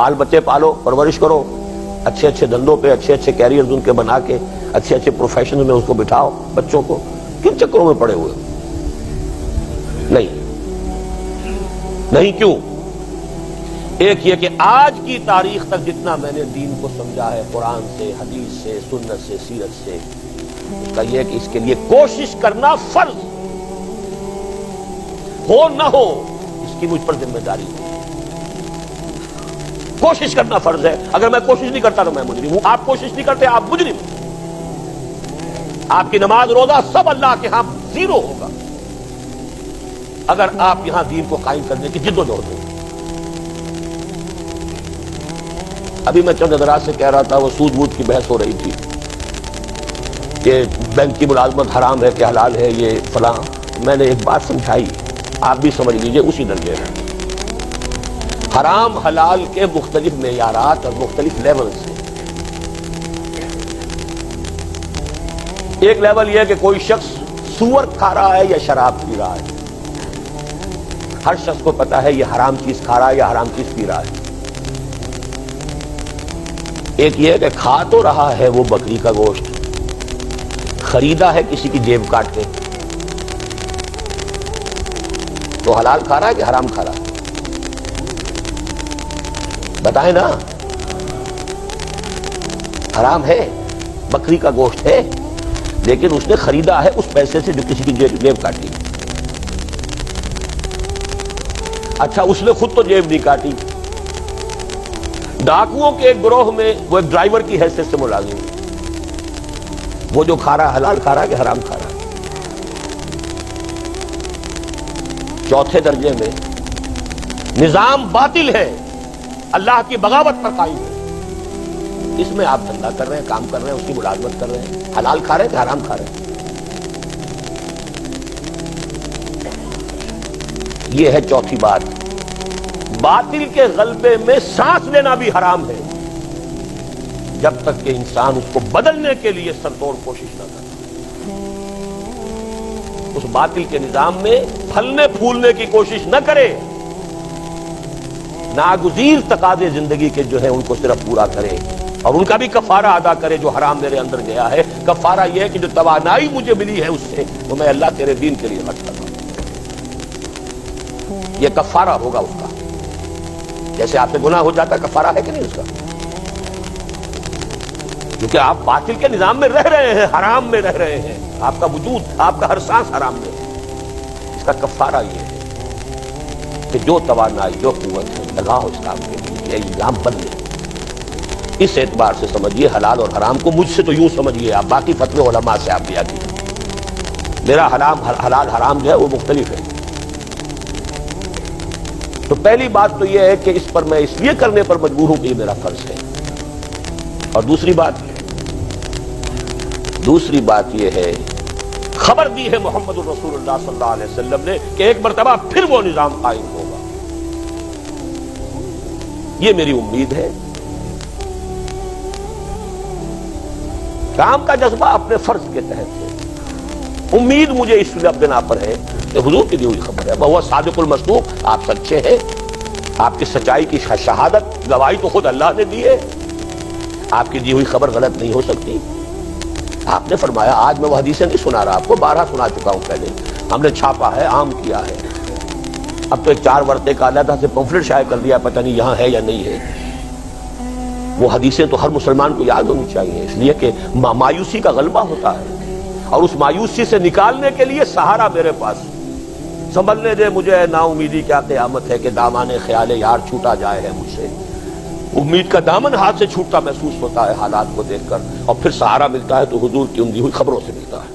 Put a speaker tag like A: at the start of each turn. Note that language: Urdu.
A: بال بچے پالو، پرورش کرو، اچھے اچھے دھندوں پہ اچھے اچھے کیریئرز ان کے بنا کے اچھے اچھے پروفیشن میں اس کو بٹھاؤ بچوں کو. کن چکروں میں پڑے ہوئے؟ نہیں. کیوں؟ ایک یہ کہ آج کی تاریخ تک جتنا میں نے دین کو سمجھا ہے قرآن سے، حدیث سے، سنت سے، سیرت سے، اس کا یہ ہے کہ اس کے لیے کوشش کرنا فرض ہو نہ ہو اس کی مجھ پر ذمہ داری ہے. کوشش کرنا فرض ہے. اگر میں کوشش نہیں کرتا تو میں مجرم ہوں. آپ کوشش نہیں کرتے آپ مجرم. آپ کی نماز روزہ سب اللہ کے ہاں زیرو ہوگا اگر آپ یہاں دین کو قائم کرنے کی جد و جہد ہو. ابھی میں چند حضرات سے کہہ رہا تھا، وہ سود وود کی بحث ہو رہی تھی کہ بینک کی ملازمت حرام ہے کہ حلال ہے، یہ فلاں. میں نے ایک بات سمجھائی، آپ بھی سمجھ لیجئے اسی درجے میں. حرام حلال کے مختلف معیارات اور مختلف لیولز ہیں. ایک لیول یہ ہے کہ کوئی شخص سور کھا رہا ہے یا شراب پی رہا ہے. ہر شخص کو پتا ہے یہ حرام چیز کھا رہا ہے یا حرام چیز پی رہا ہے. ایک یہ ہے کہ کھا تو رہا ہے وہ بکری کا گوشت، خریدا ہے کسی کی جیب کاٹ کے، تو حلال کھا رہا ہے کہ حرام کھا رہا ہے؟ بتائیں نا. حرام ہے، بکری کا گوشت ہے، لیکن اس نے خریدا ہے اس پیسے سے جو کسی کی جیب کاٹی. اچھا اس نے خود تو جیب نہیں کاٹی، ڈاکوؤں کے ایک گروہ میں وہ ایک ڈرائیور کی حیثیت سے ملازم ہے. وہ جو کھا رہا ہے حلال کھا رہا ہے کہ حرام کھا رہا ہے؟ چوتھے درجے میں نظام باطل ہے، اللہ کی بغاوت پر قائم ہے. اس میں آپ دھندا کر رہے ہیں، کام کر رہے ہیں، اس کی ملازمت کر رہے ہیں. حلال کھا رہے ہیں کہ حرام کھا رہے ہیں؟ یہ ہے چوتھی بات. باطل کے غلبے میں سانس لینا بھی حرام ہے جب تک کہ انسان اس کو بدلنے کے لیے سرتوڑ کوشش نہ کرے، اس باطل کے نظام میں پھلنے پھولنے کی کوشش نہ کرے، ناگزیر تقاضے زندگی کے جو ہیں ان کو صرف پورا کرے اور ان کا بھی کفارہ ادا کرے. جو حرام میرے اندر گیا ہے، کفارہ یہ ہے کہ جو توانائی مجھے ملی ہے اس سے وہ میں اللہ تیرے دین کے لیے خرچ کرتا ہوں. یہ کفارہ ہوگا اس کا. جیسے آپ سے گناہ ہو جاتا ہے، کفارہ ہے کہ نہیں اس کا؟ کیونکہ آپ باطل کے نظام میں رہ رہے ہیں، حرام میں رہ رہے ہیں، آپ کا وجود، آپ کا ہر سانس حرام میں ہے. اس کا کفارہ یہ ہے کہ جو توانائی، جو قوت ہے لگاؤ اس کام کے لیے. یہ نظام بدلے. اس اعتبار سے سمجھیے حلال اور حرام کو. مجھ سے تو یوں سمجھیے آپ، باقی فتوے علماء سے آپ لیا کیجیے. میرا حلال حرام جو ہے وہ مختلف ہے. تو پہلی بات تو یہ ہے کہ اس پر میں اس لیے کرنے پر مجبور ہوں کہ یہ میرا فرض ہے. اور دوسری بات یہ ہے، خبر دی ہے محمد الرسول اللہ صلی اللہ علیہ وسلم نے کہ ایک مرتبہ پھر وہ نظام قائم ہوگا. یہ میری امید ہے. کام کا جذبہ اپنے فرض کے تحت ہے. امید مجھے اس بنا پر ہے کہ حضور کی دی ہوئی خبر ہے. وہ صادق المصدوق، آپ سچے ہیں، آپ کی سچائی کی شہادت گواہی تو خود اللہ نے دی ہے. آپ کی دی ہوئی خبر غلط نہیں ہو سکتی. آپ نے فرمایا، آج میں وہ حدیثیں نہیں سنا رہا آپ کو، 12 سنا چکا ہوں پہلے. ہم نے چھاپا ہے، عام کیا ہے. اب تو ایک 4 ورقے کا علیحدہ سے پمفلٹ شائع کر دیا، پتہ نہیں یہاں ہے یا نہیں ہے. وہ حدیثیں تو ہر مسلمان کو یاد ہونی چاہیے، اس لیے کہ مایوسی کا غلبہ ہوتا ہے اور اس مایوسی سے نکالنے کے لیے سہارا میرے پاس. سنبھلنے دے مجھے نا امیدی کیا قیامت ہے کہ دامان خیال یار چھوٹا جائے ہے مجھ سے. امید کا دامن ہاتھ سے چھوٹتا محسوس ہوتا ہے حالات کو دیکھ کر، اور پھر سہارا ملتا ہے تو حضور کی ان دی ہوئی خبروں سے ملتا ہے.